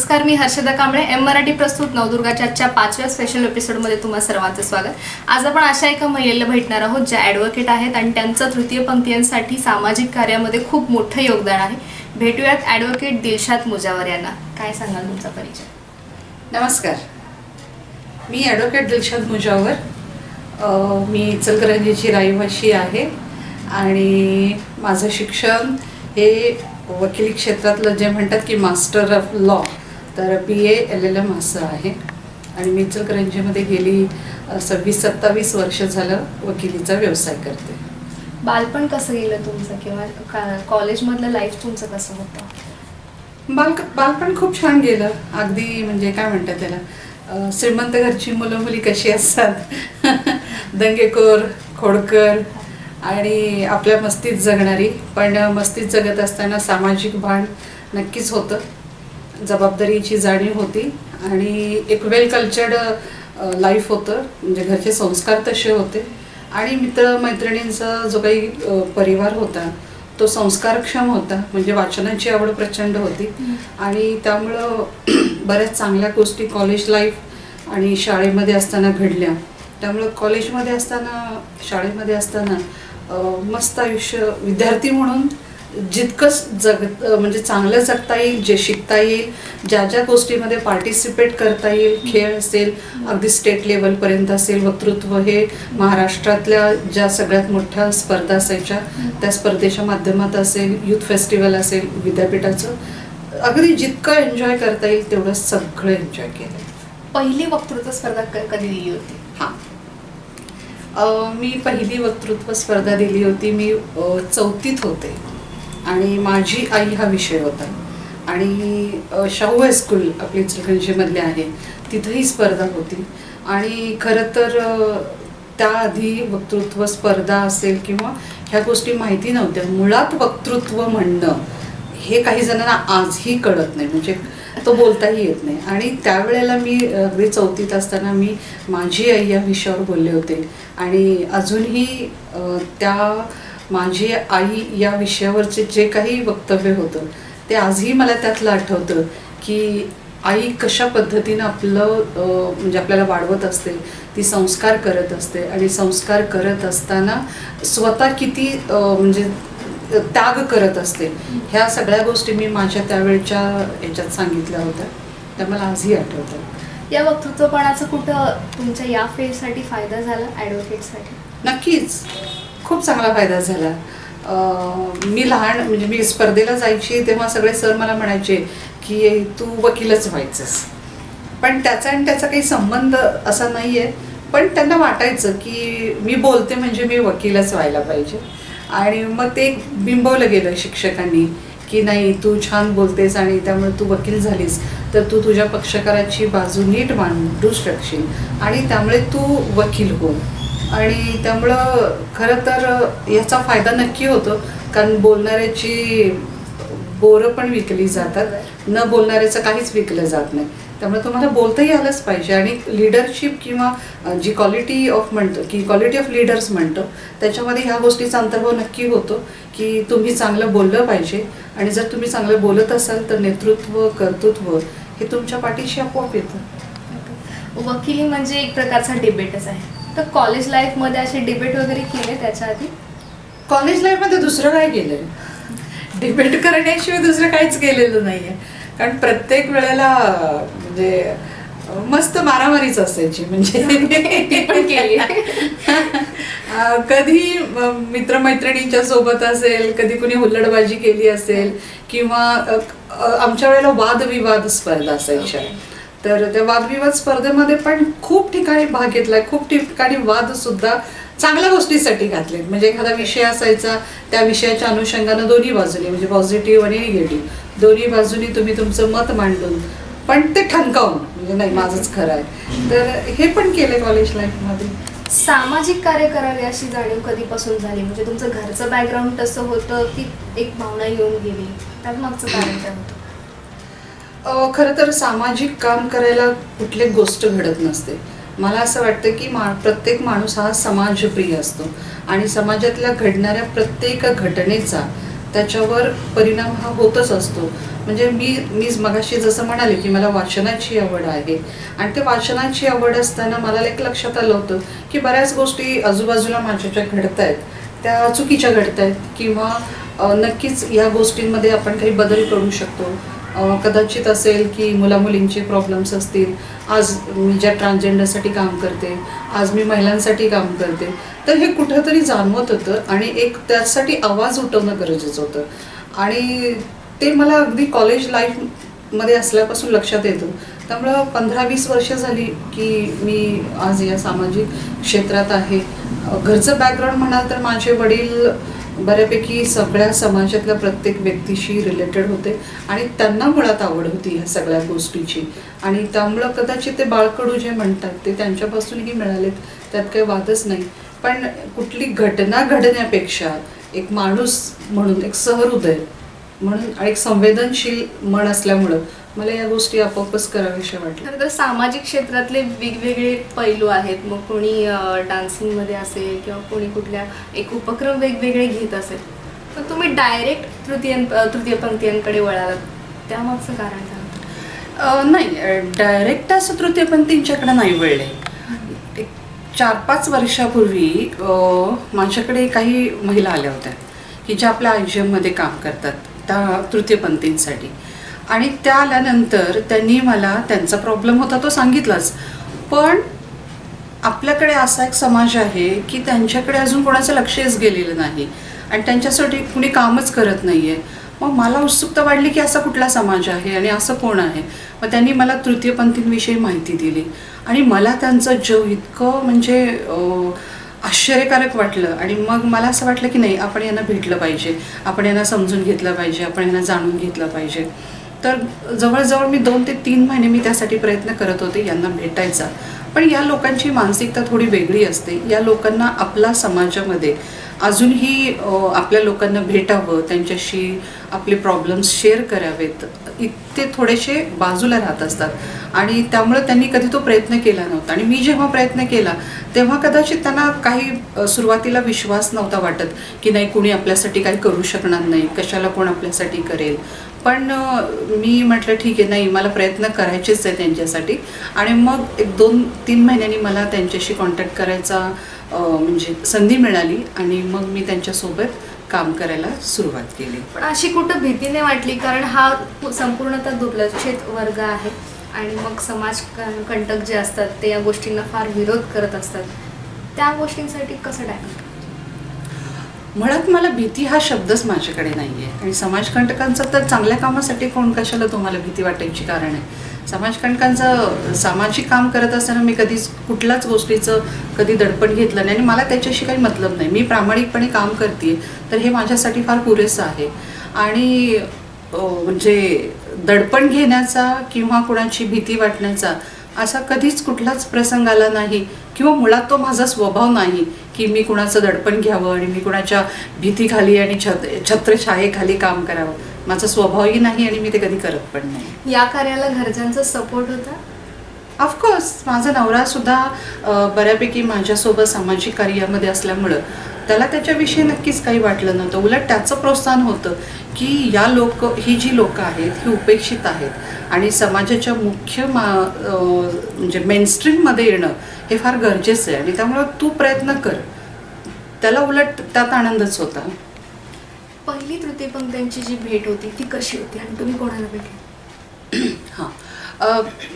नमस्कार, मी हर्षदा कांबळे. एम मराठी प्रस्तुत नवदुर्गाच्या आजच्या 5व्या स्पेशल एपिसोडमध्ये तुम्हा सर्वांचं स्वागत. आज आपण अशा एका महिलेला भेटणार आहोत ज्या ॲडव्होकेट आहेत आणि त्यांचं तृतीय पंक्तीयांसाठी सामाजिक कार्यामध्ये खूप मोठं योगदान आहे. भेटूयात ॲडव्होकेट दिलशाद मुजावर यांना. काय सांगाल तुमचा परिचय? नमस्कार, मी ॲडव्होकेट दिलशाद मुजावर. मी इचलकरंजीची रहिवाशी आहे आणि माझं शिक्षण हे वकिली क्षेत्रातलं जे म्हणतात की मास्टर ऑफ लॉ, तर BA LLM असं आहे. आणि मी इचलकरंजीमध्ये गेली 26-27 वर्ष झालं वकिलीचा व्यवसाय करते. बालपण कसं गेलं तुमचं किंवा कॉलेजमधलं लाईफ तुमचं कसं होतं? बालपण खूप छान गेलं. अगदी म्हणजे काय म्हणतात त्याला, श्रीमंत घरची मुलं मुली कशी असतात दंगेखोर, खोडकर आणि आपल्या मस्तीत जगणारी. पण मस्तीत जगत असताना सामाजिक भान नक्कीच होतं, जबाबदारीची जाणीव होती आणि एक वेल कल्चर्ड लाईफ होतं. म्हणजे घरचे संस्कार तसे होते आणि मित्रमैत्रिणींचा जो काही परिवार होता तो संस्कारक्षम होता. म्हणजे वाचनाची आवड प्रचंड होती आणि त्यामुळं बऱ्याच चांगल्या गोष्टी कॉलेज लाईफ आणि शाळेमध्ये असताना घडल्या. त्यामुळं कॉलेजमध्ये असताना, शाळेमध्ये असताना मस्त आयुष्य विद्यार्थी म्हणून जितकं म्हणजे चांगलं जगता येईल, जे शिकता येईल, ज्या ज्या गोष्टीमध्ये पार्टिसिपेट करता येईल, खेळ असेल, अगदी स्टेट लेवलपर्यंत असेल, वक्तृत्व हे महाराष्ट्रातल्या ज्या सगळ्यात मोठ्या स्पर्धा असायच्या त्या स्पर्धेच्या माध्यमात असेल, युथ फेस्टिवल असेल विद्यापीठाचं, अगदी जितकं एन्जॉय करता येईल तेवढं सगळं एन्जॉय केलं. पहिली वक्तृत्व स्पर्धा कधी दिली होती? मी पहिली वक्तृत्व स्पर्धा दिली होती. मी 4थीत होते आणि माझी आई हा विषय होता आणि शाहू हायस्कूल आपली इचलकरंजीमधले आहे तिथंही स्पर्धा होती. आणि खरं तर त्याआधी वक्तृत्व स्पर्धा असेल किंवा ह्या गोष्टी माहिती नव्हत्या. मुळात वक्तृत्व म्हणणं हे काही जणांना आजही कळत नाही, म्हणजे तो बोलताही येत नाही. आणि त्यावेळेला मी अगदी 4थीत असताना मी माझी आई या विषयावर बोलले होते आणि अजूनही त्या माझी आई या विषयावरचे जे काही वक्तव्य होतं ते आजही मला त्यातलं आठवतं की आई कशा पद्धतीनं आपलं म्हणजे आपल्याला वाढवत असते, ती संस्कार करत असते आणि संस्कार करत असताना स्वतः किती म्हणजे त्याग करत असते. ह्या सगळ्या गोष्टी मी माझ्या त्यावेळच्या ह्याच्यात सांगितल्या होत्या, त्या मला आजही आठवतात. या वक्तृत्वपणाचा कुठं तुमच्या या फील्डसाठी फायदा झाला ॲडव्होकेटसाठी? नक्कीच खूप चांगला फायदा झाला. मी लहान म्हणजे मी स्पर्धेला जायची तेव्हा सगळे सर मला म्हणायचे की तू वकीलच व्हायचंस. पण त्याचा आणि त्याचा काही संबंध असा नाही आहे, पण त्यांना वाटायचं की मी बोलते म्हणजे मी वकीलच व्हायला पाहिजे. आणि मग ते बिंबवलं गेलं शिक्षकांनी की नाही, तू छान बोलतेस आणि त्यामुळे तू वकील झालीस तर तू तुझ्या पक्षकाराची बाजू नीट मांडू शकशील आणि त्यामुळे तू वकील हो. आणि त्यामुळं खरं तर याचा फायदा नक्की होतो, कारण बोलणाऱ्याची बोरं पण विकली जातात, न बोलणाऱ्याचं काहीच विकलं जात नाही. त्यामुळे तुम्हाला बोलताही आलंच पाहिजे. आणि लिडरशिप किंवा जी क्वालिटी ऑफ म्हणतो की क्वालिटी ऑफ लिडर्स म्हणतो त्याच्यामध्ये ह्या गोष्टीचा अंतर्भाव नक्की होतो की तुम्ही चांगलं बोललं पाहिजे. आणि जर तुम्ही चांगलं बोलत असाल तर नेतृत्व, कर्तृत्व हे तुमच्या पाठीशी आपोआप येतं. वकिली म्हणजे एक प्रकारचा डिबेटच आहे. तर कॉलेज लाईफमध्ये असे डिबेट वगैरे केले त्याच्या आधी? कॉलेज लाईफमध्ये दुसरं काय केलं, डिबेट करण्याशिवाय दुसरं काहीच केलेलं नाही आहे. कारण प्रत्येक वेळेला म्हणजे मस्त मारामारीच असायची. म्हणजे पण केली कधी मित्रमैत्रिणींच्या सोबत असेल, कधी कुणी हुल्लडबाजी केली असेल किंवा आमच्या वेळेला वादविवाद स्पर्धा असायच्या. तर त्या वादविवाद स्पर्धेमध्ये पण खूप ठिकाणी भाग घेतलाय, खूप ठिकाणी वाद सुद्धा चांगल्या गोष्टीसाठी घातले. म्हणजे एखादा विषय असायचा, त्या विषयाच्या अनुषंगानं दोन्ही बाजूने म्हणजे पॉझिटिव्ह आणि निगेटिव्ह दोन्ही बाजूनी तुम्ही तुमचं मत मांडून पण ते ठणकावून म्हणजे नाही माझंच खरं आहे. तर हे पण केलं कॉलेज लाईफमध्ये. सामाजिक कार्य करावे अशी जाणीव कधीपासून झाली? म्हणजे तुमचं घरचं बॅकग्राऊंड तसं होतं की एक भावना येऊन गेली, त्यात मागचं कारण काय होतं? खरं तर सामाजिक काम करायला कुठली गोष्ट घडत नसते. मला असं वाटतं की प्रत्येक माणूस हा समाजप्रिय असतो आणि समाजातल्या घडणाऱ्या प्रत्येक घटनेचा त्याच्यावर परिणाम हा होतच असतो. म्हणजे मी मगाशी जसं म्हणाले की मला वाचनाची आवड आहे आणि ते वाचनाची आवड असताना मला एक लक्षात आलं होतं की बऱ्याच गोष्टी आजूबाजूला माझ्या ज्या घडत आहेत त्या चुकीच्या घडत आहेत किंवा नक्कीच या गोष्टींमध्ये आपण काही बदल करू शकतो. कदाचित असेल की मुलामुलींचे प्रॉब्लेम्स असतील. आज मी ज्या ट्रान्सजेंडरसाठी काम करते, आज मी महिलांसाठी काम करते, तर हे कुठंतरी जाणवत होतं आणि एक त्यासाठी आवाज उठवणं गरजेचं होतं आणि ते मला अगदी कॉलेज लाईफमध्ये असल्यापासून लक्षात येतं. त्यामुळं 15-20 वर्ष झाली की मी आज या सामाजिक क्षेत्रात आहे. घरचं बॅकग्राऊंड म्हणाल तर माझे वडील बऱ्यापैकी सगळ्या समाजातल्या प्रत्येक व्यक्तीशी रिलेटेड होते आणि त्यांना मुळात आवड होती ह्या सगळ्या गोष्टीची आणि त्यामुळं कदाचित ते बाळकडू जे म्हणतात ते त्यांच्यापासूनही मिळालेत, त्यात काही वादच नाही. पण कुठली घटना घडण्यापेक्षा एक माणूस म्हणून, एक सहृदय म्हणून आणि एक संवेदनशील मन असल्यामुळं मला या गोष्टी आपोआपच कराव्याशा वाटल्या. खरं तर सामाजिक क्षेत्रातले वेगवेगळे पैलू आहेत. मग कोणी डान्सिंगमध्ये असेल किंवा कोणी कुठल्या एक उपक्रम वेगवेगळे घेत असेल, तर तुम्ही डायरेक्ट तृतीयपंथीयांकडे वळालात, त्यामागचं कारण काय? नाही, डायरेक्ट असं तृतीयपंथींच्याकडे नाही वळले. एक 4-5 वर्षापूर्वी माझ्याकडे काही महिला आल्या होत्या की ज्या आपल्या आयजीएममध्ये काम करतात त्या तृतीयपंथींसाठी आणि त्या आल्यानंतर त्यांनी मला त्यांचा प्रॉब्लेम होता तो सांगितलाच. पण आपल्याकडे असा एक समाज आहे की त्यांच्याकडे अजून कोणाचं लक्षच गेलेलं नाही आणि त्यांच्यासाठी कुणी कामच करत नाही आहे. मग मला उत्सुकता वाढली की असा कुठला समाज आहे आणि असं कोण आहे. मग त्यांनी मला तृतीयपंथींविषयी माहिती दिली आणि मला त्यांचं जग इतकं म्हणजे आश्चर्यकारक वाटलं आणि मग मला असं वाटलं की नाही, आपण यांना भेटलं पाहिजे, आपण यांना समजून घेतलं पाहिजे, आपण यांना जाणून घेतलं पाहिजे. तर जवळजवळ मी 2 ते 3 महिने मी त्यासाठी प्रयत्न करत होते यांना भेटायचा. पण या लोकांची मानसिकता थोडी वेगळी असते. या लोकांना आपला समाजामध्ये अजूनही आपल्या लोकांना भेटावं, त्यांच्याशी आपले प्रॉब्लेम्स शेअर करावेत, ते थोडेसे बाजूला राहत असतात आणि त्यामुळे त्यांनी कधी तो प्रयत्न केला नव्हता. आणि मी जेव्हा प्रयत्न केला तेव्हा कदाचित त्यांना काही सुरुवातीला विश्वास नव्हता वाटत की नाही, कुणी आपल्यासाठी काही करू शकणार नाही, कशाला कोण आपल्यासाठी करेल. पण मी म्हटलं ठीक आहे, नाही, मला प्रयत्न करायचेच आहे त्यांच्यासाठी. आणि मग एक 2-3 महिन्यांनी मला त्यांच्याशी कॉन्टॅक्ट करायचा म्हणजे संधी मिळाली आणि मग मी त्यांच्यासोबत काम करायला सुरुवात केली. पण अशी कुठं भीती नाही वाटली? कारण हा संपूर्णतः दुर्लक्षित वर्ग आहे आणि मग समाज कंटक जे असतात ते या गोष्टींना फार विरोध करत असतात. त्या गोष्टींसाठी कसं टॅकल? मुळात मला भीती हा शब्दच माझ्याकडे नाही आहे आणि समाजकंटकांचं तर चांगल्या कामासाठी कोण कशाला तुम्हाला भीती वाटायची कारण आहे. समाजकंटकांचं सामाजिक काम करत असताना मी कधीच कुठल्याच गोष्टीचं कधी दडपण घेतलं नाही आणि मला त्याच्याशी काही मतलब नाही. मी प्रामाणिकपणे काम करते तर हे माझ्यासाठी फार पुरेसं आहे. आणि म्हणजे दडपण घेण्याचा किंवा कुणाची भीती वाटण्याचा असा कधीच कुठलाच प्रसंग आला नाही किंवा मुळात तो माझा स्वभाव नाही की मी कुणाचं दडपण घ्यावं आणि मी कुणाच्या भीतीखाली आणि छत्रछायेखाली काम करावं. माझा स्वभावही नाही आणि मी ते कधी करत पण नाही. या कार्याला घरच्यांचा सपोर्ट होता? ऑफकोर्स माझा नवरासुद्धा बऱ्यापैकी माझ्यासोबत सामाजिक कार्यामध्ये असल्यामुळं त्याला त्याच्याविषयी नक्कीच काही वाटलं नव्हतं. उलट त्याचं प्रोत्साहन होतं की ही जी लोकं आहेत ही उपेक्षित आहेत आणि समाजाच्या मुख्य म्हणजे मेनस्ट्रीममध्ये येणं हे फार गरजेचं आहे आणि त्यामुळं तू प्रयत्न कर. त्याला उलट त्यात आनंदच होता. पहिली तृतीयपंथीयांची जी भेट होती ती कशी होती आणि तुम्ही कोणाला भेटले? हां,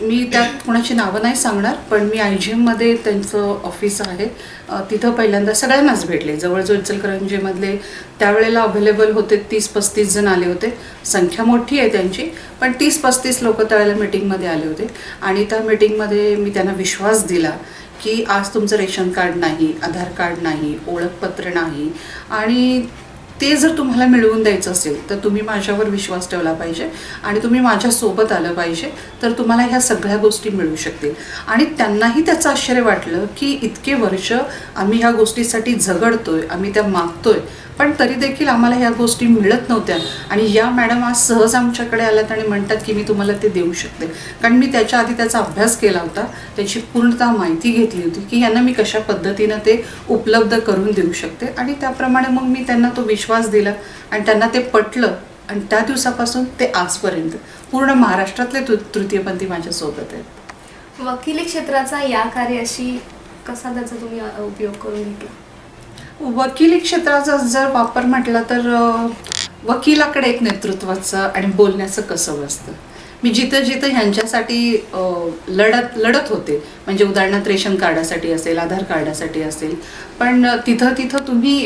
मी त्यात कोणाची नावं नाही सांगणार, पण मी आयजीएममध्ये त्यांचं ऑफिस आहे तिथं पहिल्यांदा सगळ्यांनाच भेटले. जवळजवळ इचलकरंजीमधले त्यावेळेला अवेलेबल होते 30-35 जण आले होते. संख्या मोठी आहे त्यांची, पण 30-35 लोक त्यावेळेला मीटिंगमध्ये आले होते आणि त्या मीटिंगमध्ये मी त्यांना विश्वास दिला की आज तुमचं रेशन कार्ड नाही, आधार कार्ड नाही, ओळखपत्र नाही आणि ते जर तुम्हाला मिळवून द्यायचं असेल तर तुम्ही माझ्यावर विश्वास ठेवला पाहिजे आणि तुम्ही माझ्यासोबत आलं पाहिजे, तर तुम्हाला ह्या सगळ्या गोष्टी मिळू शकतील. आणि त्यांनाही त्याचं आश्चर्य वाटलं की इतके वर्ष आम्ही ह्या गोष्टीसाठी झगडतोय, आम्ही त्या मागतोय, पण तरी देखील आम्हाला ह्या गोष्टी मिळत नव्हत्या आणि या मॅडम आज सहज आमच्याकडे आल्यात आणि म्हणतात की मी तुम्हाला ते देऊ शकते. कारण मी त्याच्या आधी त्याचा अभ्यास केला होता, त्याची पूर्णतः माहिती घेतली होती की यांना मी कशा पद्धतीनं ते उपलब्ध करून देऊ शकते आणि त्याप्रमाणे मग मी त्यांना तो विश्वास दिला आणि त्यांना ते पटलं आणि त्या दिवसापासून ते आजपर्यंत पूर्ण महाराष्ट्रातले तृतीयपंथी माझ्यासोबत आहेत. वकिली क्षेत्राचा या कार्याशी कसा त्याचा तुम्ही उपयोग करून घेतला? वकिली क्षेत्राचा जर वापर म्हटला तर वकिलाकडे एक नेतृत्वाचं आणि बोलण्याचं कसं असतं. मी जिथं जिथं ह्यांच्यासाठी लढत होते, म्हणजे उदाहरणार्थ रेशन कार्डासाठी असेल, आधार कार्डासाठी असेल, पण तिथं तुम्ही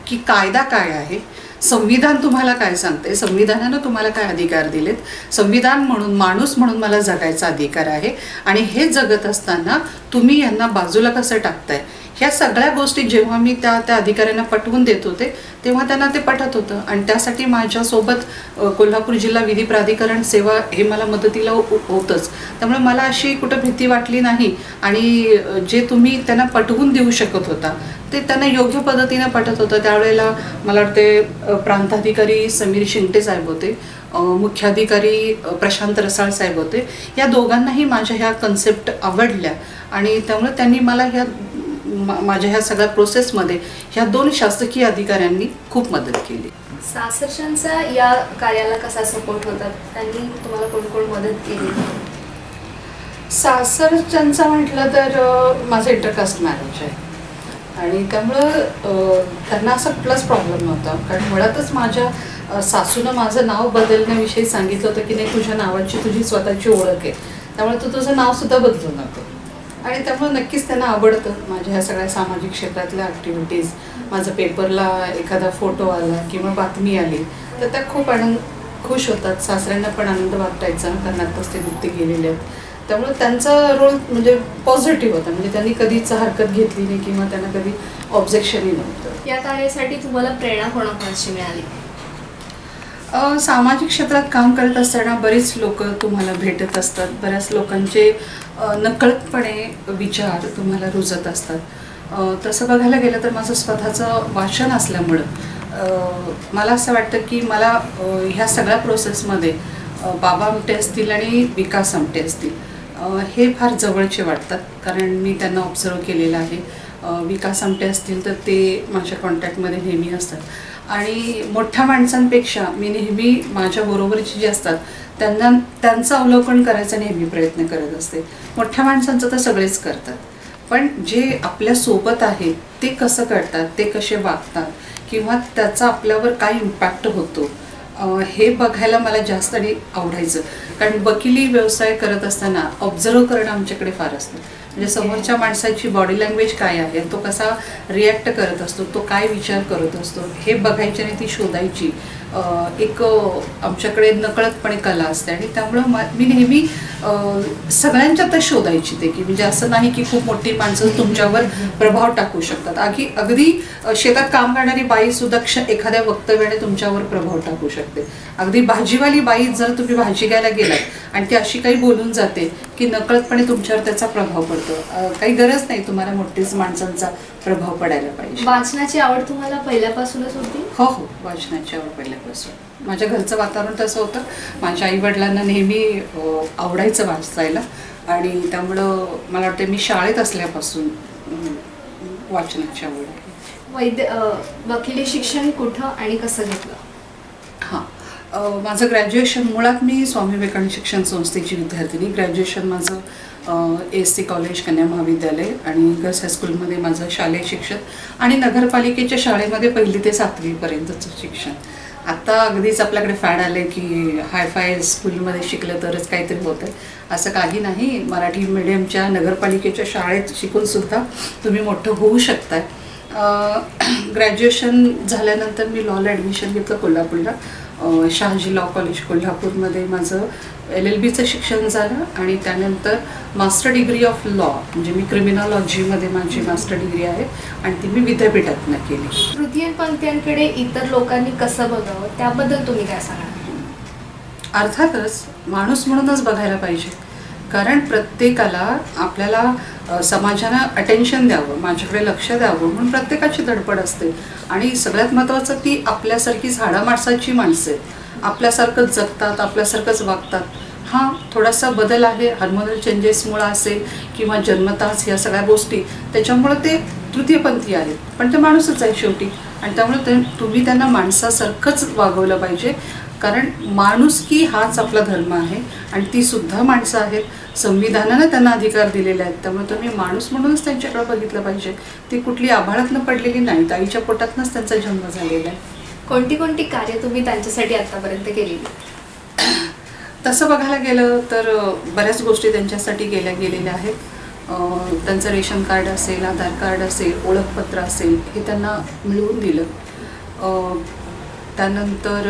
की कायदा काय आहे, संविधान तुम्हाला काय सांगते, संविधानानं तुम्हाला काय अधिकार दिलेत, संविधान म्हणून माणूस म्हणून मला जगायचा अधिकार आहे, आणि हे जगत असताना तुम्ही यांना बाजूला कसं टाकताय, ह्या सगळ्या गोष्टी जेव्हा मी त्या अधिकाऱ्यांना पटवून देत होते तेव्हा त्यांना ते पटत होतं. आणि त्यासाठी माझ्यासोबत कोल्हापूर जिल्हा विधी प्राधिकरण सेवा हे मला मदतीला होतंच. त्यामुळे मला अशी कुठं भीती वाटली नाही. आणि जे तुम्ही त्यांना पटवून देऊ शकत होता ते त्यांना योग्य पद्धतीनं पटत होतं. त्यावेळेला मला वाटते प्रांताधिकारी समीर शिंगटे साहेब होते, मुख्याधिकारी प्रशांत रसाळ साहेब होते. या दोघांनाही माझ्या ह्या कन्सेप्ट आवडल्या आणि त्यामुळे त्यांनी मला माझ्या ह्या सगळ्या प्रोसेसमध्ये ह्या 2 शासकीय अधिकाऱ्यांनी खूप मदत केली. सासरच्यांचा या कार्याला कसा सपोर्ट होता? त्यांनी तुम्हाला कोण कोण मदत केली? सासरच्यांचा म्हटलं तर माझं इंटरकास्ट मॅरेज आहे आणि त्यामुळं त्यांना असा कुठलाच प्रॉब्लेम नव्हता. कारण मुळातच माझ्या सासूनं माझं नाव बदलण्याविषयी सांगितलं होतं की नाही, तुझ्या नावाची तुझी स्वतःची ओळख आहे, त्यामुळे तू तुझं नावसुद्धा बदलू नको. आणि त्यामुळे नक्कीच त्यांना आवडतं माझ्या ह्या सगळ्या सामाजिक क्षेत्रातल्या ॲक्टिव्हिटीज. माझं पेपरला एखादा फोटो आला किंवा बातमी आली तर त्या खूप खुश होतात. सासऱ्यांना पण आनंद वाटायचा, कारण आत्ताच ते नुकते गेलेले आहेत. त्यामुळे त्यांचा रोल म्हणजे पॉझिटिव्ह होता. म्हणजे त्यांनी कधीच हरकत घेतली नाही किंवा त्यांना कधी ऑब्जेक्शनही नव्हतं. या कार्यासाठी तुम्हाला प्रेरणा कोणाकोणाची मिळाली? सामाजिक क्षेत्रात काम करत असताना बरीच लोक तुम्हाला भेटत असतात. बऱ्याच लोकांचे नकळतपणे विचार तुम्हाला रुजत असतात. तसं बघायला गेलं तर माझं स्वतःचं वाचन असल्यामुळं मला असं वाटतं की मला ह्या सगळ्या प्रोसेसमध्ये बाबा आमटे असतील आणि विकास आमटे असतील हे फार जवळचे वाटतात. कारण मी त्यांना ऑब्झर्व केलेलं आहे. विकास आमटे असतील तर ते माझ्या कॉन्टॅक्टमध्ये नेहमी असतात. आणि मोठ्या माणसांपेक्षा मी नेहमी माझ्या बरोबरची जी असतात त्यांचं अवलोकन करायचा नेहमी प्रयत्न करत असते. मोठ्या माणसांचं तर सगळेच करतात, पण जे आपल्यासोबत आहेत ते कसं करतात, ते कसे वागतात किंवा त्याचा आपल्यावर काय इम्पॅक्ट होतो हे बघायला मला जास्त आणि आवडायचं. कारण वकिली व्यवसाय करत असताना ऑब्झर्व करणं आमच्याकडे फार असतं. म्हणजे समोरच्या माणसाची बॉडी लँग्वेज काय आहे, तो कसा रिॲक्ट करत असतो, तो काय विचार करत असतो हे बघायची आणि ती शोधायची एक आमच्याकडे नकळतपणे कला असते. आणि त्यामुळं मी नेहमी सगळ्यांच्यातच शोधायची ते, की म्हणजे असं नाही की खूप मोठी माणसं तुमच्यावर प्रभाव टाकू शकतात. अगदी शेतात काम करणारी बाईसुद्धा एखाद्या वक्तव्याने तुमच्यावर प्रभाव टाकू शकते. अगदी भाजीवाली बाई जर तुम्ही भाजी घ्यायला गेलात आणि ती अशी काही बोलून जाते की नकळतपणे तुमच्यावर त्याचा प्रभाव पडतो. काही गरज नाही तुम्हाला मोठीच माणसांचा प्रभाव पडायला पाहिजे. वाचनाची आवड तुम्हाला पहिल्यापासूनच होती? हो, वाचनाची आवड पहिल्यापासून. माझ्या घरचं वातावरण तसं होतं. माझ्या आईवडिलांना नेहमी आवडायचं वाचायला आणि त्यामुळं मला वाटतं मी शाळेत असल्यापासून वाचनाची आवड आहे. वकिली शिक्षण कुठं आणि कसं घेतलं? माझं ग्रॅज्युएशन मुळात मी स्वामी विवेकानंद शिक्षण संस्थेची विद्यार्थिनी. ग्रॅज्युएशन माझं ASC कॉलेज कन्या महाविद्यालय आणि गर्ल्स हायस्कूलमध्ये माझं शालेय शिक्षण आणि नगरपालिकेच्या शाळेमध्ये 1ली ते 7वीपर्यंतचं शिक्षण. आत्ता अगदीच आपल्याकडे फॅड आलं आहे की हायफाय स्कूलमध्ये शिकलं तरच काहीतरी होतं. असं काही नाही. मराठी मीडियमच्या नगरपालिकेच्या शाळेत शिकूनसुद्धा तुम्ही मोठं होऊ शकताय. ग्रॅज्युएशन झाल्यानंतर मी लॉला ॲडमिशन घेतलं कोल्हापूरला. शहाजी लॉ कॉलेज कोल्हापूरमध्ये माझं LLBचं शिक्षण झालं आणि त्यानंतर मास्टर डिग्री ऑफ लॉ म्हणजे मी क्रिमिनॉलॉजीमध्ये माझी मास्टर डिग्री आहे आणि ती मी विद्यापीठातनं केली. तृतीयपंथीयांकडे इतर लोकांनी कसं बघावं त्याबद्दल तुम्ही काय सांगाल? अर्थातच माणूस म्हणूनच बघायला पाहिजे. कारण प्रत्येकाला आपल्याला समाजानं अटेन्शन द्यावं, माझ्याकडे लक्ष द्यावं म्हणून प्रत्येकाची धडपड असते. आणि सगळ्यात महत्त्वाचं ती आपल्यासारखी झाडामाणसाची माणसं आहेत. आपल्यासारखंच जगतात, आपल्यासारखंच वागतात. हा थोडासा बदल आहे, हार्मोनल चेंजेसमुळे असेल किंवा जन्मताच या सगळ्या गोष्टी, त्याच्यामुळे ते तृतीयपंथी आहेत, पण ते माणूसच आहे शेवटी. आणि त्यामुळे तुम्ही त्यांना माणसासारखंच वागवलं पाहिजे, कारण माणुसकी हाच आपला धर्म आहे आणि ती सुद्धा माणसं आहेत. संविधानानं त्यांना अधिकार दिलेले आहेत, त्यामुळे तुम्ही माणूस म्हणूनच त्यांच्याकडे बघितलं पाहिजे. ती कुठली आभाळातनं पडलेली नाही, आईच्या पोटातनंच त्यांचा जन्म झालेला आहे. कोणती कोणती कार्य तुम्ही त्यांच्यासाठी आतापर्यंत केलेली? तसं बघायला गेलं तर बऱ्याच गोष्टी त्यांच्यासाठी गेलेल्या आहेत. त्यांचं रेशन कार्ड असेल, आधार कार्ड असेल, ओळखपत्र असेल, हे त्यांना मिळवून दिलं. त्यानंतर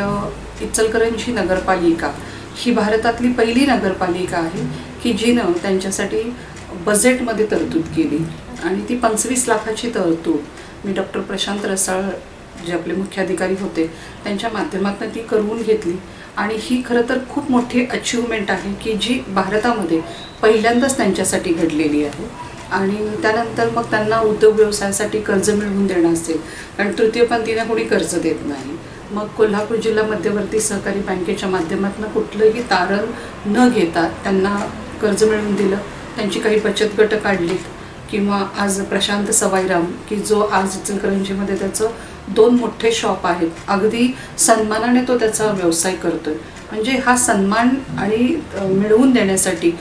इचलकरंजी नगरपालिका ही भारतातली पहिली नगरपालिका आहे की जिनं त्यांच्यासाठी बजेटमध्ये तरतूद केली आणि ती 25 लाखाची तरतूद मी डॉक्टर प्रशांत रसाळ जे आपले मुख्य अधिकारी होते त्यांच्या माध्यमातून ती करून घेतली. आणि ही खरं तर खूप मोठी अचिव्हमेंट आहे की जी भारतामध्ये पहिल्यांदाच त्यांच्यासाठी घडलेली आहे. आणि त्यानंतर मग त्यांना उद्योग व्यवसायासाठी कर्ज मिळवून देणं असेल, कारण तृतीयपंथींना कोणी कर्ज देत नाही. मग कोल्हापूर जिल्हा मध्यवर्ती सहकारी बँकेच्या माध्यमातून कुठलंही तारण न घेता त्यांना कर्ज मिळवून दिलं. त्यांची काही बचत गट काढलीत. किंवा आज प्रशांत सवाईराम की जो आज इचलकरंजीमध्ये त्याचं 2 मोठे शॉप आहेत, अगदी सन्मानाने तो त्याचा व्यवसाय करतोय. म्हणजे हा सन्मान आणि मिळवून देण्यासाठी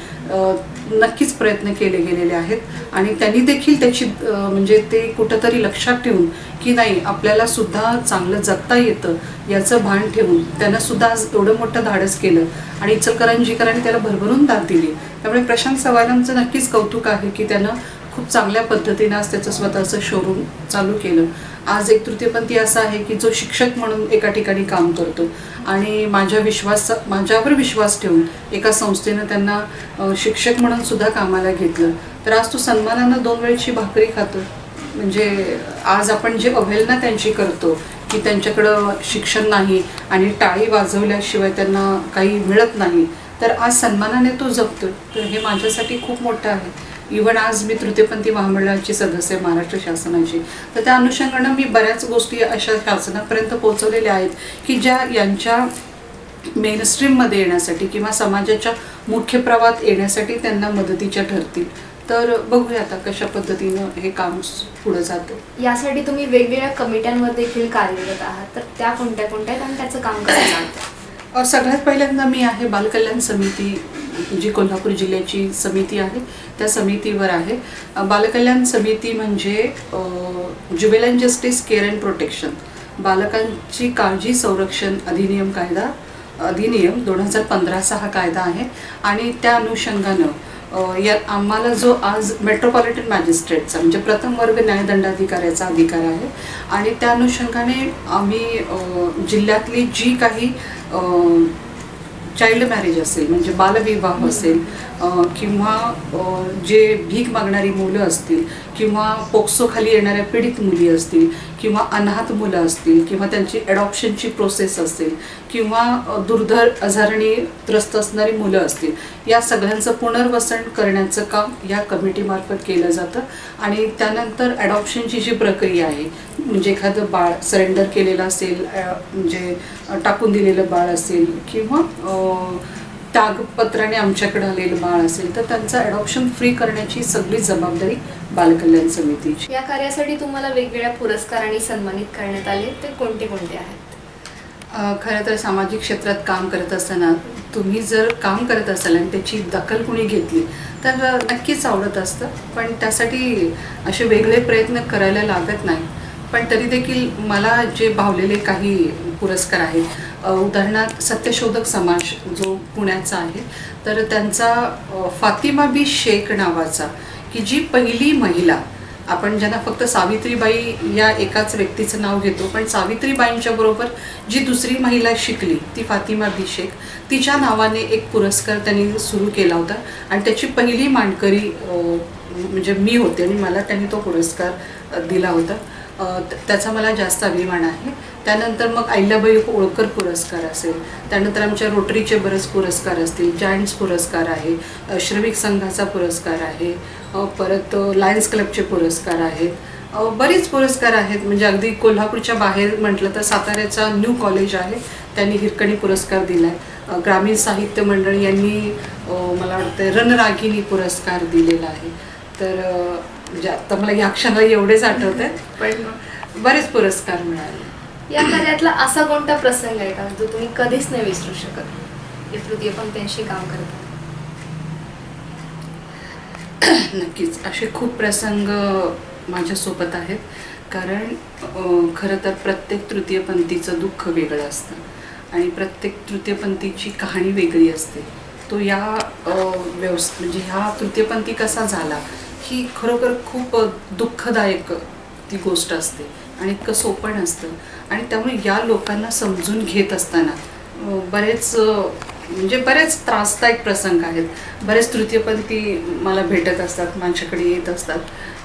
नक्कीच प्रयत्न केले गेलेले आहेत. आणि त्यांनी देखील त्याची म्हणजे ते कुठंतरी लक्षात ठेवून की नाही, आपल्याला सुद्धा चांगलं जगता येतं याचं भान ठेवून त्यानं सुद्धा आज एवढं मोठं धाडस केलं आणि इचलकरंजीकरांनी त्याला भरभरून दाद दिली. त्यामुळे प्रशांत सवाईरामचं नक्कीच कौतुक आहे की त्यानं खूप चांगल्या पद्धतीनं आज त्याचं स्वतःचं शोरूम चालू केलं. आज एक तृतीयपंथी असा आहे की जो शिक्षक म्हणून एका ठिकाणी काम करतो आणि माझ्यावर विश्वास ठेवून एका संस्थेनं त्यांना शिक्षक म्हणून सुद्धा कामाला घेतलं. तर आज तो सन्मानानं 2 वेळची भाकरी खातो. म्हणजे आज आपण जे अवहेलना त्यांची करतो की त्यांच्याकडं शिक्षण नाही आणि टाळी वाजवल्याशिवाय त्यांना काही मिळत नाही, तर आज सन्मानाने तो जगतो. तर हे माझ्यासाठी खूप मोठं आहे. इव्हन आज मी तृतीयपंथी महामंडळाची सदस्य आहे महाराष्ट्र शासनाची, तर त्या अनुषंगानं मी बऱ्याच गोष्टी अशा शासनापर्यंत पोहोचवलेल्या आहेत की ज्या यांच्या मेनस्ट्रीममध्ये येण्यासाठी किंवा समाजाच्या मुख्य प्रवाहात येण्यासाठी त्यांना मदतीच्या ठरतील. तर बघूया आता कशा पद्धतीनं हे काम पुढं जातं. यासाठी तुम्ही वेगवेगळ्या कमिट्यांमध्ये देखील कार्यरत आहात, तर त्या कोणत्या कोणत्या आहेत आणि त्याचं काम कसं चालतं? सगळ्यात पहिल्यांदा मी आहे बालकल्याण समिती, जी कोल्हापूर जिल्ह्याची समिती आहे त्या समितीवर आहे. बालकल्याण समिती म्हणजे ज्युवेलाइन जस्टिस केअर अँड प्रोटेक्शन, बालकांची काळजी संरक्षण अधिनियम 2015चा हा कायदा आहे. आणि त्या अनुषंगानं यात आम्हाला जो आज मेट्रोपॉलिटन मॅजिस्ट्रेटचा म्हणजे प्रथम वर्ग न्यायदंडाधिकाऱ्याचा अधिकार आहे. आणि त्या अनुषंगाने आम्ही जिल्ह्यातली जी काही चाइल्ड मॅरेज असेल म्हणजे बालविवाह असेल किंवा जे भीक मागणारी मुलं असतील किंवा पोक्सोखाली येणाऱ्या पीडित मुली असतील किंवा अनाथ मुलं असतील किंवा त्यांची ॲडॉप्शनची प्रोसेस असेल किंवा दुर्धर आजाराने त्रस्त असणारी मुलं असतील, या सगळ्यांचं पुनर्वसन करण्याचं काम या कमिटीमार्फत केलं जातं. आणि त्यानंतर ॲडॉप्शनची जी प्रक्रिया आहे म्हणजे एखादं बाळ सरेंडर केलेलं असेल, म्हणजे टाकून दिलेलं बाळ असेल किंवा त्यागपत्राने आमच्याकडे आलेलं बाळ असेल, तर त्यांचं ॲडॉप्शन फ्री करण्याची सगळी जबाबदारी बालकल्याण समितीची. या कार्यासाठी तुम्हाला वेगवेगळ्या पुरस्कारांनी सन्मानित करण्यात आले, ते कोणते कोणते आहेत? खरं तर सामाजिक क्षेत्रात काम करत असताना तुम्ही जर काम करत असाल आणि त्याची दखल कुणी घेतली तर नक्कीच आवडत असतं. पण त्यासाठी असे वेगळे प्रयत्न करायला लागत नाही. पण तरी देखील मला जे भावलेले काही पुरस्कार आहेत, उदाहरणार्थ सत्यशोधक समाज जो पुण्याचा आहे, तर त्यांचा फातिमा बी शेख नावाचा की जी पहिली महिला, आपण ज्यांना फक्त सावित्रीबाई या एकाच व्यक्तीचं नाव घेतो, पण सावित्रीबाईंच्या बरोबर जी दुसरी महिला शिकली ती फातिमा बी शेख, तिच्या नावाने एक पुरस्कार त्यांनी सुरू केला होता. आणि त्याची पहिली मानकरी म्हणजे मी होते आणि मला त्यांनी तो पुरस्कार दिला होता. त्याचा मला जास्त अभिमान आहे. त्यानंतर मग अहिल्याबाई होळकर पुरस्कार असेल, त्यानंतर आमच्या रोटरीचे बरेच पुरस्कार असतील, जायंट्स पुरस्कार आहे, श्रमिक संघाचा पुरस्कार आहे, परत लायन्स क्लबचे पुरस्कार आहेत, बरेच पुरस्कार आहेत. म्हणजे अगदी कोल्हापूरच्या बाहेर म्हटलं तर साताऱ्याचा न्यू कॉलेज आहे, त्यांनी हिरकणी पुरस्कार दिला आहे. ग्रामीण साहित्य मंडळ यांनी मला वाटतं रणरागिणी पुरस्कार दिलेला आहे. तर म्हणजे आता मला या क्षणाला एवढेच आठवत आहे, पण बरेच पुरस्कार मिळाले. या कार्यातला असा कोणता प्रसंग आहे का जो तुम्ही कधीच नाही विसरू शकत हे तृतीयपंथींशी काम करतात? नक्कीच असे खूप प्रसंग माझ्यासोबत आहेत. कारण खरं तर प्रत्येक तृतीयपंथीचं दुःख वेगळं असतं आणि प्रत्येक तृतीयपंथीची कहाणी वेगळी असते. तो या म्हणजे ह्या तृतीयपंथी कसा झाला ही खरोखर खूप दुःखदायक ती गोष्ट असते आणि इतकं सोपं नसतं. आणि त्यामुळे या लोकांना समजून घेत असताना बरेच त्रासदायक प्रसंग आहेत. बरेच तृतीयपंथी मला भेटत असतात, माझ्याकडे येत असतात.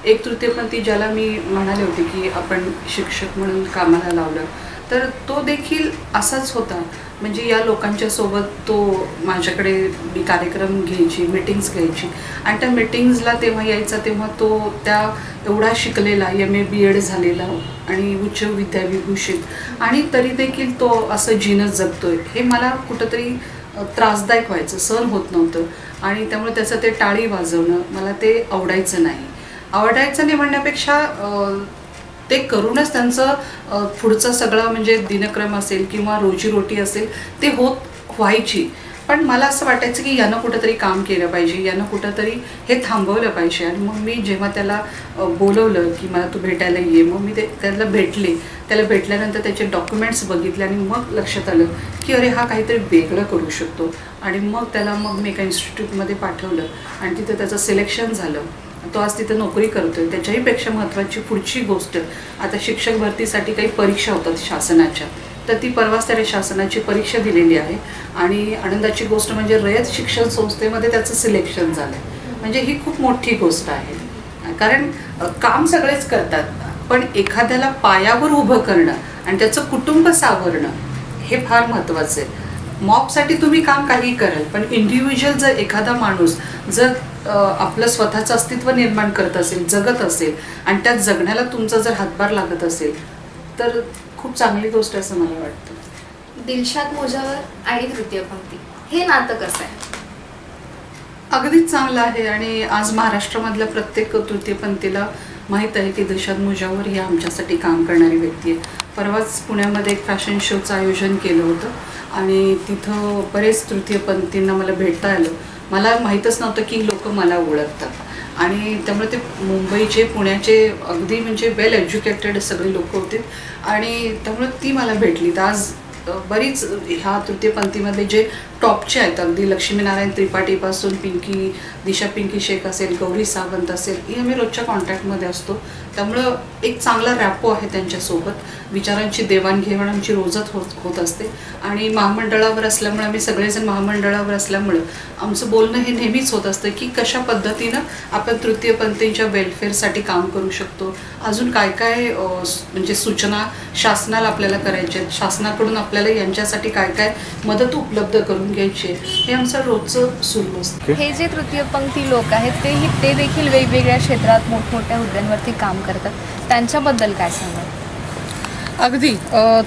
एक तृतीयपंथी ज्याला मी म्हणाले होते की आपण शिक्षक म्हणून कामाला लावलं, तर तो देखील असाच होता. म्हणजे या लोकांच्या सोबत तो माझ्याकडे मी कार्यक्रम घ्यायची, मीटिंग्स घ्यायची आणि त्या मीटिंग्सला तेव्हा यायचा, तेव्हा तो त्या एवढा शिकलेला MA BEd झालेला आणि उच्च विद्याविभूषित आणि तरी देखील तो असं जीनस जगतोय हे मला कुठंतरी त्रासदायक व्हायचं, सहन होत नव्हतं. आणि त्यामुळे त्याचं ते टाळी वाजवणं मला ते आवडायचं नाही म्हणण्यापेक्षा ते करूनच त्यांचं पुढचं सगळं म्हणजे दिनक्रम असेल किंवा रोजीरोटी असेल ते व्हायची. पण मला असं वाटायचं की यानं कुठंतरी काम केलं पाहिजे, यानं कुठंतरी हे थांबवलं पाहिजे. आणि मग मी जेव्हा त्याला बोलवलं की मला तू भेटायला ये, मग मी त्याला भेटले. त्याला भेटल्यानंतर त्याचे डॉक्युमेंट्स बघितले आणि मग लक्षात आलं की अरे हा काहीतरी वेगळं करू शकतो. आणि मग त्याला मी एका इन्स्टिट्यूटमध्ये पाठवलं आणि तिथं त्याचं सिलेक्शन झालं. तो आज तिथं नोकरी करतोय. त्याच्याहीपेक्षा महत्त्वाची पुढची गोष्ट, आता शिक्षक भरतीसाठी काही परीक्षा होतात शासनाच्या, तर ती परवाच त्याने शासनाची परीक्षा दिलेली आहे. आणि आनंदाची गोष्ट म्हणजे रयत शिक्षण संस्थेमध्ये त्याचं सिलेक्शन झालं. म्हणजे ही खूप मोठी गोष्ट आहे. कारण काम सगळेच करतात, पण एखाद्याला पायावर उभं करणं आणि त्याचं कुटुंब सावरणं हे फार महत्त्वाचं आहे. मॉबसाठी तुम्ही काम काही कराल, पण इंडिव्हिज्युअल जर एखादा माणूस जर आपलं स्वतःचं अस्तित्व निर्माण करत असेल, जगत असेल आणि त्यात जगण्याला तुमचा जर हातभार लागत असेल तर खूप चांगली गोष्ट असं मला वाटतं. दिलशाद मुजावर आणि तृतीयपंथी हे नातं कसं आहे? अगदीच चांगलं आहे. आणि आज महाराष्ट्रामधल्या प्रत्येक तृतीयपंथीला माहीत आहे की दिलशाद मुजावर ही आमच्यासाठी काम करणारी व्यक्ती आहे. परवाच पुण्यामध्ये एक फॅशन शोचं आयोजन केलं होतं आणि तिथं बरेच तृतीयपंथींना मला भेटता आलं. मला माहीतच नव्हतं की लोक मला ओळखतात आणि त्यामुळे ते मुंबईचे, पुण्याचे अगदी म्हणजे वेल एज्युकेटेड सगळे लोक होते आणि त्यामुळे ती मला भेटली. तर आज बरीच ह्या तृतीयपंथीमध्ये जे टॉपचे आहेत, अगदी लक्ष्मीनारायण त्रिपाठीपासून दिशा पिंकी शेख असेल, गौरी सावंत असेल, ही आम्ही रोजच्या कॉन्टॅक्टमध्ये असतो. त्यामुळं एक चांगला रॅपो आहे त्यांच्यासोबत. विचारांची देवाणघेवाण आमची रोजच होत असते. आणि महामंडळावर असल्यामुळे आम्ही सगळेजण महामंडळावर असल्यामुळं आमचं बोलणं हे नेहमीच होत असतं की कशा पद्धतीनं आपण तृतीयपंथींच्या वेलफेअरसाठी काम करू शकतो, अजून काय काय म्हणजे सूचना शासनाला आपल्याला करायच्या आहेत, शासनाकडून आपल्याला यांच्यासाठी काय काय मदत उपलब्ध करून घ्यायची, हे आमचं रोजचं सुरू असतं. हे जे तृतीयपंथी लोक आहेत ते देखील वेगवेगळ्या क्षेत्रात मोठमोठ्या हुद्द्यांवरती काम करतात, त्यांच्याबद्दल काय सांगाल? अगदी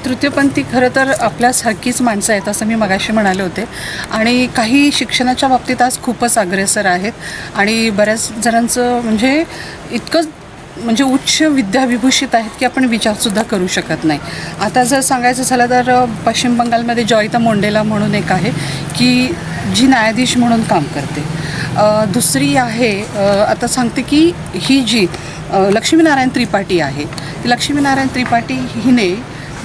तृतीयपंथी खरं तर आपल्यासारखीच माणसं आहेत असं मी मगाशी म्हणाले होते. आणि काही शिक्षणाच्या बाबतीत आज खूपच अग्रेसर आहेत आणि बऱ्याच जणांचं म्हणजे इतकं म्हणजे उच्च विद्याविभूषित आहेत की आपण विचारसुद्धा करू शकत नाही. आता जर सांगायचं झालं तर पश्चिम बंगालमध्ये जॉयता मोंडेला म्हणून एक आहे की जी न्यायाधीश म्हणून काम करते. दुसरी आहे आता सांगते की ही जी लक्ष्मीनारायण त्रिपाठी आहे, ती लक्ष्मीनारायण त्रिपाठी हिने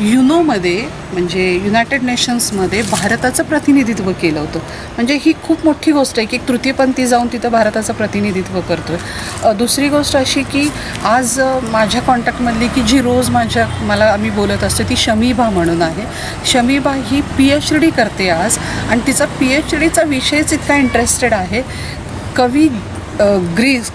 युनोमध्ये म्हणजे युनायटेड नेशन्समध्ये भारताचं प्रतिनिधित्व केलं होतं. म्हणजे ही खूप मोठी गोष्ट आहे की एक तृतीयपंथी जाऊन तिथं भारताचं प्रतिनिधित्व करतो आहे. दुसरी गोष्ट अशी की आज माझ्या कॉन्टॅक्टमधली की जी रोज मला आम्ही बोलत असतो ती शमीबा म्हणून आहे. शमीबा ही PhD करते आज आणि तिचा PhDचा विषयच इतका इंटरेस्टेड आहे. कवी ग्रीस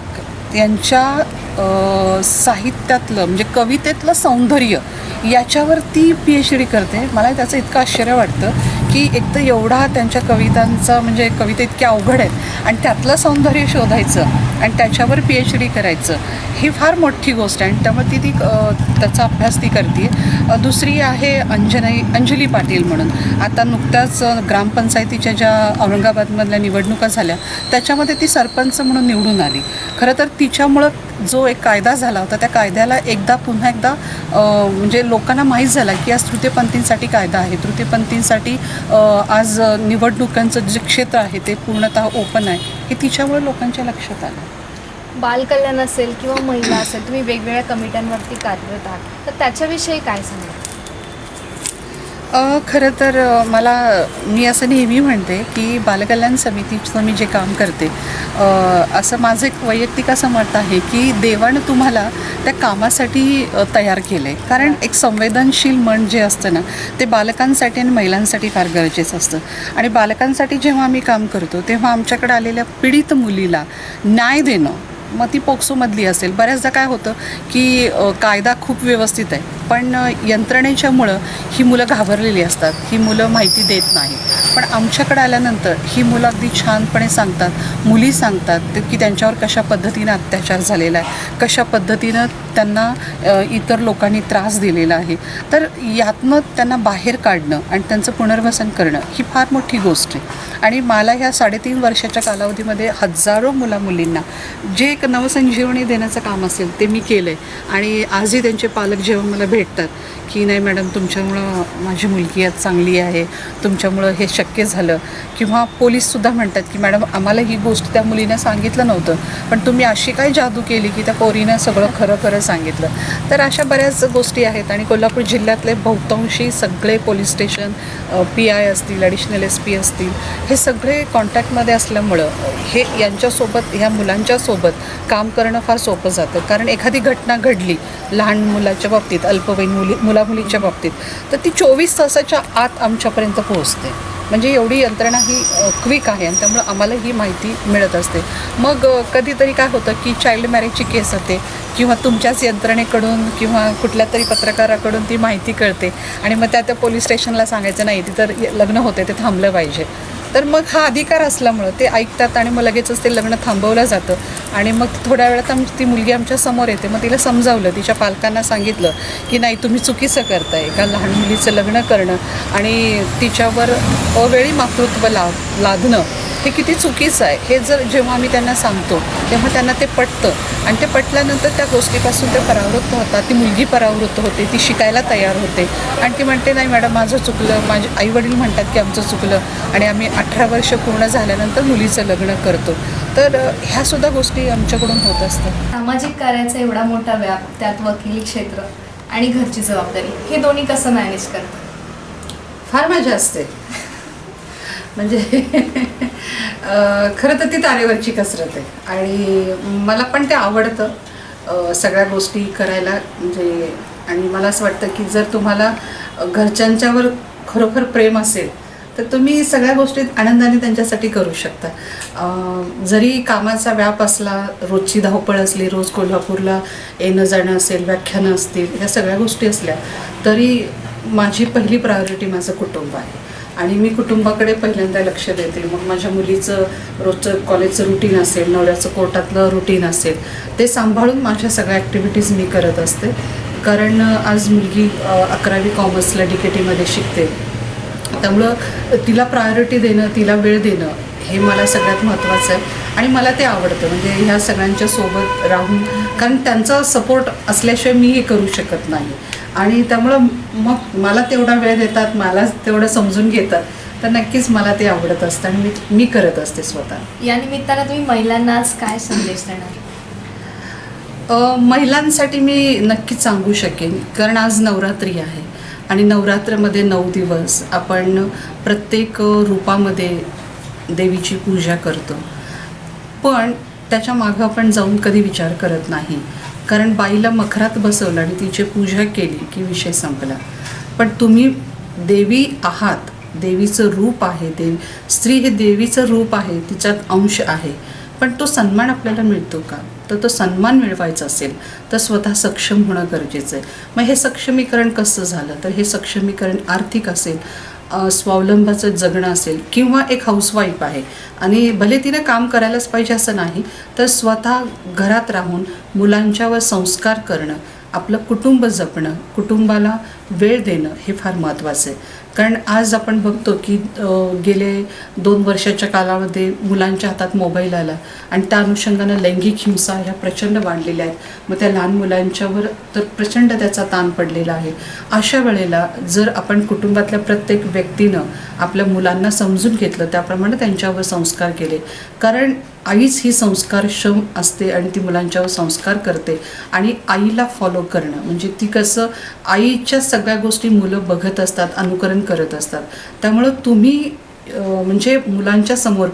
यांच्या साहित्यातलं म्हणजे कवितेतलं सौंदर्य याच्यावर ती PhD करते. मला त्याचं इतकं आश्चर्य वाटतं की एक तर एवढा त्यांच्या कवितांचा म्हणजे कविता इतक्या अवघड आहेत आणि त्यातलं सौंदर्य शोधायचं आणि त्याच्यावर PhD करायचं ही फार मोठी गोष्ट आहे आणि त्यामुळे ती त्याचा अभ्यास ती करते. दुसरी आहे अंजली पाटील म्हणून. आता नुकत्याच ग्रामपंचायतीच्या ज्या औरंगाबादमधल्या निवडणुका झाल्या त्याच्यामध्ये ती सरपंच म्हणून निवडून आली. खरं तर तिच्यामुळं जो एक कायदा झाला होता त्या कायद्याला पुन्हा एकदा म्हणजे लोकांना माहीत झालं की आज तृतीयपंथींसाठी कायदा आहे. तृतीयपंथींसाठी आज निवडणुकांचं जे क्षेत्र आहे ते पूर्णतः ओपन आहे हे तिच्यामुळे लोकांच्या लक्षात आलं. बालकल्याण असेल किंवा महिला असेल, तुम्ही वेगवेगळ्या कमिट्यांवरती कार्यरत आहात, तर त्याच्याविषयी काय सांगा? खरं तर मी असं नेहमी म्हणते की बालकल्याण समितीचं मी जे काम करते असं माझं एक वैयक्तिक असं मत आहे की देवानं तुम्हाला त्या कामासाठी तयार केलं आहे. कारण एक संवेदनशील मन जे असतं ना ते बालकांसाठी आणि महिलांसाठी फार गरजेचं असतं. आणि बालकांसाठी जेव्हा आम्ही काम करतो तेव्हा आमच्याकडे आलेल्या पीडित मुलीला न्याय देणं, मग ती पोक्सोमधली असेल. बऱ्याचदा काय होतं की कायदा खूप व्यवस्थित आहे पण यंत्रणेच्यामुळं ही मुलं घाबरलेली असतात, ही मुलं माहिती देत नाही. पण आमच्याकडे आल्यानंतर ही मुलं अगदी छानपणे सांगतात, मुली सांगतात की त्यांच्यावर कशा पद्धतीनं अत्याचार झालेला आहे, कशा पद्धतीनं त्यांना इतर लोकांनी त्रास दिलेला आहे. तर यातनं त्यांना बाहेर काढणं आणि त्यांचं पुनर्वसन करणं ही फार मोठी गोष्ट आहे. आणि मला ह्या 3.5 वर्षाच्या कालावधीमध्ये हजारो मुलींना जे एक नवसंजीवनी देण्याचं काम असेल ते मी केलं आहे. आणि आजही त्यांचे पालक जेव्हा मला भेटतात की नाही मॅडम तुमच्यामुळं माझी मुलगी आज चांगली आहे, तुमच्यामुळं हे शक्य झालं. किंवा पोलीससुद्धा म्हणतात की मॅडम आम्हाला ही गोष्ट त्या मुलीनं सांगितलं नव्हतं पण तुम्ही अशी काय जादू केली की त्या पोरीनं सगळं खरं सांगितलं. तर अशा बऱ्याच गोष्टी आहेत. आणि कोल्हापूर जिल्ह्यातले बहुतांशी सगळे पोलीस स्टेशन, PI असतील, ॲडिशनल SP असतील, हे सगळे कॉन्टॅक्टमध्ये असल्यामुळं हे यांच्यासोबत ह्या मुलांच्यासोबत काम करणं फार सोपं जातं. कारण एखादी घटना घडली लहान मुलाच्या बाबतीत, अल्पवयीन मुलामुलीच्या बाबतीत, तर ती 24 तासाच्या आत आमच्यापर्यंत पोहोचते. म्हणजे एवढी यंत्रणा ही क्विक आहे आणि त्यामुळं आम्हाला ही माहिती मिळत असते. मग कधीतरी काय होतं की चाइल्ड मॅरेजची केस होते किंवा तुमच्याच यंत्रणेकडून किंवा कुठल्या तरी पत्रकाराकडून ती माहिती कळते आणि मग त्या पोलीस स्टेशनला सांगायचं नाही तिथं लग्न होते ते थांबलं पाहिजे. तर मग हा अधिकार असल्यामुळं ते ऐकतात आणि मग लगेचच ते लग्न थांबवलं जातं. आणि मग थोड्या वेळात ती मुलगी आमच्या समोर येते. मग तिला समजावलं, तिच्या पालकांना सांगितलं की नाही तुम्ही चुकीचं करताय, का लहान मुलीचं लग्न करणं आणि तिच्यावर अवेळी मातृत्व लादणं हे किती चुकीचं आहे. हे जेव्हा आम्ही त्यांना सांगतो तेव्हा त्यांना ते पटतं आणि ते पटल्यानंतर त्या गोष्टीपासून ते परावृत्त होतात. ती मुलगी परावृत्त होते, ती शिकायला तयार होते आणि ती म्हणते नाही मॅडम माझं चुकलं, माझे आईवडील म्हणतात की आमचं चुकलं आणि आम्ही 18 वर्ष पूर्ण झाल्यानंतर मुलीचं लग्न करतो. तर ह्यासुद्धा गोष्टी आमच्याकडून होत असतात. सामाजिक कार्याचा एवढा मोठा व्याप, त्यात वकिली क्षेत्र आणि घरची जबाबदारी, हे दोन्ही कसं मॅनेज करतात? फार मजा असते. म्हणजे खरं तर ती तारेवरची कसरत आहे आणि मला पण ते आवडतं सगळ्या गोष्टी करायला. म्हणजे आणि मला असं वाटतं की जर तुम्हाला घरच्यांच्यावर खरोखर प्रेम असेल तर तुम्ही सगळ्या गोष्टीत आनंदाने त्यांच्यासाठी करू शकता. जरी कामाचा व्याप असला, रोजची धावपळ असली, रोज कोल्हापूरला येणं जाणं असेल, व्याख्यानं असतील, ह्या सगळ्या गोष्टी असल्या तरी माझी पहिली प्रायोरिटी माझं कुटुंब आहे आणि मी कुटुंबाकडे पहिल्यांदा लक्ष देते. मग माझ्या मुलीचं रोजचं कॉलेजचं रुटीन असेल, नवऱ्याचं कोर्टातलं रुटीन असेल, ते सांभाळून माझ्या सगळ्या ॲक्टिव्हिटीज मी करत असते. कारण आज मुलगी 11वी कॉमर्सला DKTमध्ये शिकते, त्यामुळं तिला प्रायोरिटी देणं, तिला वेळ देणं हे मला सगळ्यात महत्त्वाचं आहे आणि मला ते आवडतं. म्हणजे ह्या सगळ्यांच्या सोबत राहून, कारण त्यांचा सपोर्ट असल्याशिवाय मी हे करू शकत नाही आणि त्यामुळं मग मला तेवढा वेळ देतात, मला तेवढं समजून घेतात, तर नक्कीच मला ते आवडत असतं आणि मी करत असते स्वतः. या निमित्तानं तुम्ही महिलांना आज काय संदेश देणार? महिलांसाठी मी नक्कीच सांगू शकेन, कारण आज नवरात्री आहे आणि नवरात्रमध्ये 9 दिवस आपण प्रत्येक रूपामध्ये देवीची पूजा करतो. पण त्याच्या मागं आपण जाऊन कधी विचार करत नाही. कारण बाईला मखरात बसवलं आणि तिची पूजा केली की विषय संपला. पण तुम्ही देवी आहात, देवीचं रूप आहे, स्त्री हे देवीचं रूप आहे, तिच्यात अंश आहे. पण तो सन्मान आपल्याला मिळतो का? तर तो सन्मान मिळवायचा असेल तर स्वतः सक्षम होणं गरजेचं आहे. मग हे सक्षमीकरण कसं झालं? तर हे सक्षमीकरण आर्थिक असेल, स्वावलंबाचं जगणं असेल किंवा एक हाऊसवाईफ आहे आणि भले तिने काम करायलाच पाहिजे असं नाही, तर स्वतः घरात राहून मुलांच्यावर संस्कार करणं, आपलं कुटुंब जपणं, कुटुंबाला वेळ देणं हे फार महत्त्वाचं आहे. कारण आज आपण बघतो की गेले 2 वर्षाच्या कालामध्ये मुलांच्या हातात मोबाईल आला आणि त्या अनुषंगानं लैंगिक हिंसा ह्या प्रचंड वाढलेल्या आहेत. मग त्या लहान मुलांच्यावर तर प्रचंड त्याचा ताण पडलेला आहे. अशा वेळेला जर आपण कुटुंबातल्या प्रत्येक व्यक्तीनं आपल्या मुलांना समजून घेतलं, त्याप्रमाणे त्यांच्यावर संस्कार केले, कारण आईच ही संस्कारक्षम असते आणि ती मुलांच्यावर संस्कार करते. आणि आईला फॉलो करणं म्हणजे ती कसं आईच्या सगळ्या गोष्टी मुलं बघत असतात, अनुकरण करत असतात. त्यामुळं तुम्ही म्हणजे मुलांच्या समोर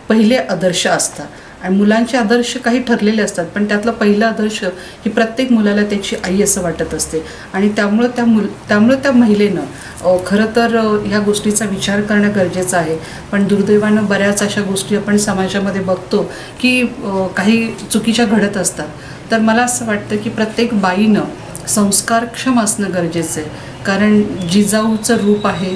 पहिले आदर्श असतात आणि मुलांचे आदर्श काही ठरलेले असतात, पण त्यातलं पहिलं आदर्श ही प्रत्येक मुलाला त्याची आई असं वाटत असते. आणि त्यामुळं त्या महिलेनं खरं तर ह्या गोष्टीचा विचार करणं गरजेचं आहे. पण दुर्दैवानं बऱ्याच अशा गोष्टी आपण समाजामध्ये बघतो की काही चुकीच्या घडत असतात. तर मला असं वाटतं की प्रत्येक बाईनं संस्कारक्षम असणं गरजेचं आहे. कारण जिजाऊचं रूप आहे.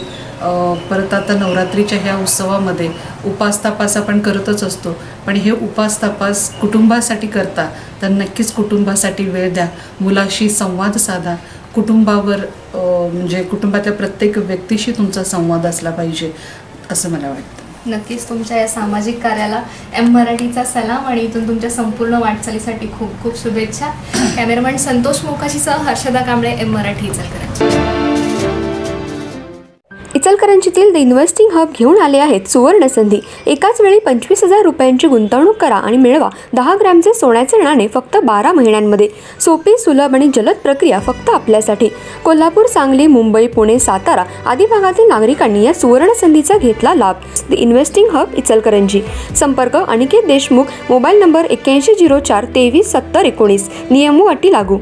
परत आता नवरात्रीच्या ह्या उत्सवामध्ये उपासतापास आपण करतच असतो, पण हे उपासतापास कुटुंबासाठी करता तर नक्कीच कुटुंबासाठी वेळ द्या, मुलाशी संवाद साधा, कुटुंबावर म्हणजे कुटुंबातल्या प्रत्येक व्यक्तीशी तुमचा संवाद असला पाहिजे असं मला वाटतं. नक्कीच तुमच्या या सामाजिक कार्याला एम मराठीचा सलाम आणि इथून तुमच्या संपूर्ण वाटचालीसाठी खूप खूप शुभेच्छा. कॅमेरामॅन संतोष मोकाशीसह हर्षदा कांबळे, एम मराठी, इचलकरंजी. इचलकरंजीतील द इन्व्हेस्टिंग हब घेऊन आले आहेत सुवर्ण संधी. एकाच वेळी 25,000 रुपयांची गुंतवणूक करा आणि मिळवा 10 ग्रॅमचे सोन्याचे नाणे फक्त 12 महिन्यांमध्ये. सोपी, सुलभ आणि जलद प्रक्रिया फक्त आपल्यासाठी. कोल्हापूर, सांगली, मुंबई, पुणे, सातारा आदी भागातील नागरिकांनी या सुवर्ण संधीचा घेतला लाभ. The investing hub, Ichalkaranji. संपर्क अनिकेत देशमुख, मोबाईल नंबर 8104 23 70 19. नियम व अटी लागू.